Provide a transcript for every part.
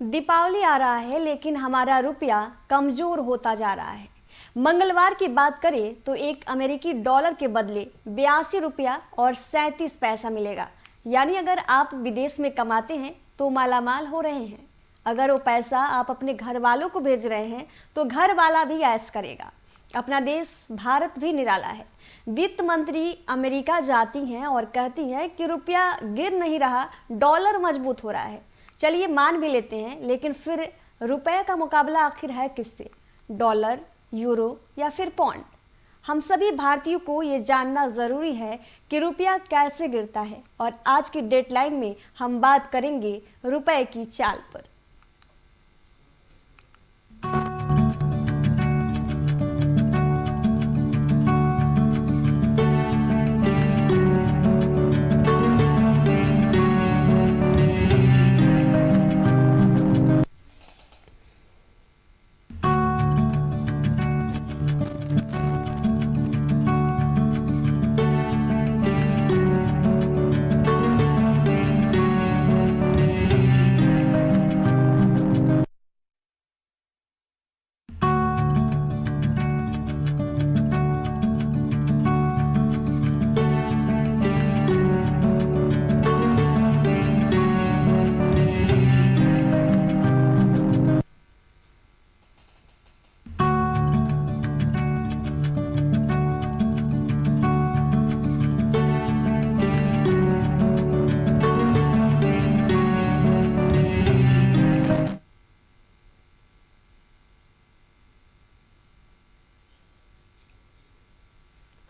दीपावली आ रहा है लेकिन हमारा रुपया कमजोर होता जा रहा है। मंगलवार की बात करें तो एक अमेरिकी डॉलर के बदले 82 रुपया और 37 पैसा मिलेगा। यानी अगर आप विदेश में कमाते हैं तो मालामाल हो रहे हैं। अगर वो पैसा आप अपने घर वालों को भेज रहे हैं तो घर वाला भी ऐश करेगा। अपना देश भारत भी निराला है। वित्त मंत्री अमेरिका जाती हैं और कहती हैं कि रुपया गिर नहीं रहा, डॉलर मजबूत हो रहा है। चलिए मान भी लेते हैं, लेकिन फिर रुपये का मुकाबला आखिर है किससे? डॉलर, यूरो या फिर पौंड? हम सभी भारतीयों को ये जानना ज़रूरी है कि रुपया कैसे गिरता है। और आज की डेडलाइन में हम बात करेंगे रुपये की चाल पर।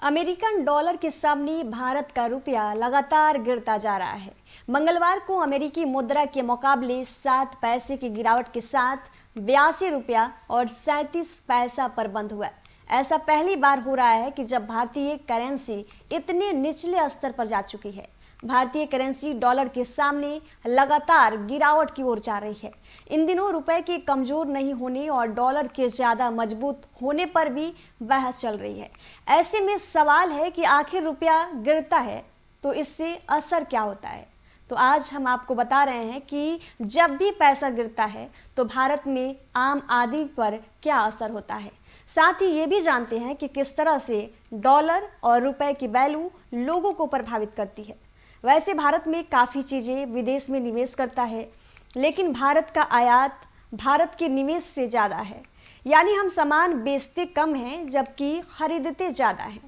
अमेरिकन डॉलर के सामने भारत का रुपया लगातार गिरता जा रहा है। मंगलवार को अमेरिकी मुद्रा के मुकाबले 7 पैसे की गिरावट के साथ 82 रुपया और 37 पैसा पर बंद हुआ। ऐसा पहली बार हो रहा है कि जब भारतीय करेंसी इतने निचले स्तर पर जा चुकी है। भारतीय करेंसी डॉलर के सामने लगातार गिरावट की ओर जा रही है। इन दिनों रुपए के कमजोर नहीं होने और डॉलर के ज्यादा मजबूत होने पर भी बहस चल रही है। ऐसे में सवाल है कि आखिर रुपया गिरता है तो इससे असर क्या होता है। तो आज हम आपको बता रहे हैं कि जब भी पैसा गिरता है तो भारत में आम आदमी पर क्या असर होता है। साथ ही ये भी जानते हैं कि किस तरह से डॉलर और रुपए की वैल्यू लोगों को प्रभावित करती है। वैसे भारत में काफ़ी चीज़ें विदेश में निवेश करता है, लेकिन भारत का आयात भारत के निवेश से ज़्यादा है। यानी हम सामान बेचते कम हैं जबकि खरीदते ज़्यादा हैं।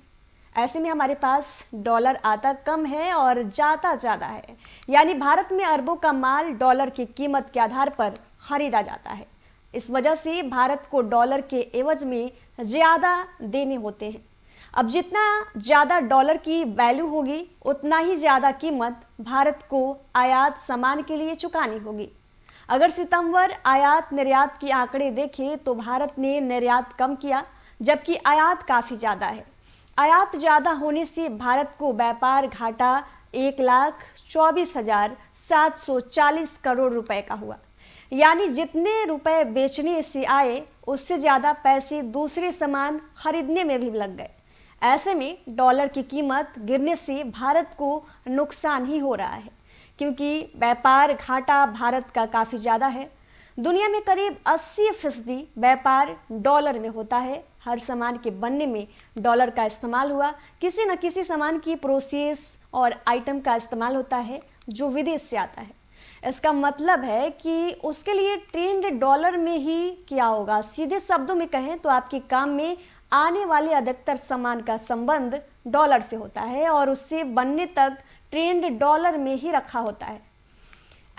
ऐसे में हमारे पास डॉलर आता कम है और जाता ज़्यादा है। यानी भारत में अरबों का माल डॉलर की कीमत के आधार पर खरीदा जाता है। इस वजह से भारत को डॉलर के एवज में ज़्यादा देने होते हैं। अब जितना ज़्यादा डॉलर की वैल्यू होगी उतना ही ज़्यादा कीमत भारत को आयात सामान के लिए चुकानी होगी। अगर सितंबर आयात निर्यात के आंकड़े देखें तो भारत ने निर्यात कम किया जबकि आयात काफ़ी ज़्यादा है। आयात ज़्यादा होने से भारत को व्यापार घाटा 1,24,740 करोड़ रुपए का हुआ। यानी जितने रुपए बेचने से आए उससे ज़्यादा पैसे दूसरे सामान खरीदने में भी लग गए। ऐसे में डॉलर की कीमत गिरने से भारत को नुकसान ही हो रहा है, क्योंकि व्यापार घाटा भारत का काफ़ी ज़्यादा है। दुनिया में करीब 80% व्यापार डॉलर में होता है। हर सामान के बनने में डॉलर का इस्तेमाल हुआ। किसी न किसी सामान की प्रोसेस और आइटम का इस्तेमाल होता है जो विदेश से आता है। इसका मतलब है कि उसके लिए ट्रेंड डॉलर में ही किया होगा। सीधे शब्दों में कहें तो आपके काम में आने वाले अधिकतर सामान का संबंध डॉलर से होता है और उससे बनने तक ट्रेंड डॉलर में ही रखा होता है।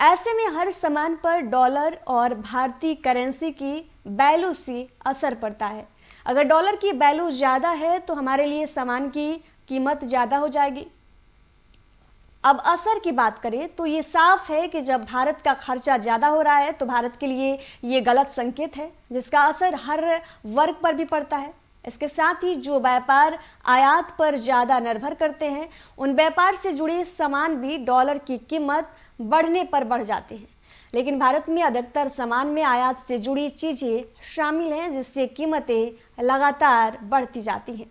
ऐसे में हर सामान पर डॉलर और भारतीय करेंसी की वैल्यू से असर पड़ता है। अगर डॉलर की वैल्यू ज़्यादा है तो हमारे लिए सामान की कीमत ज़्यादा हो जाएगी। अब असर की बात करें तो ये साफ है कि जब भारत का खर्चा ज़्यादा हो रहा है तो भारत के लिए ये गलत संकेत है, जिसका असर हर वर्ग पर भी पड़ता है। इसके साथ ही जो व्यापार आयात पर ज़्यादा निर्भर करते हैं उन व्यापार से जुड़े सामान भी डॉलर की कीमत बढ़ने पर बढ़ जाते हैं। लेकिन भारत में अधिकतर सामान में आयात से जुड़ी चीज़ें शामिल हैं, जिससे कीमतें लगातार बढ़ती जाती हैं।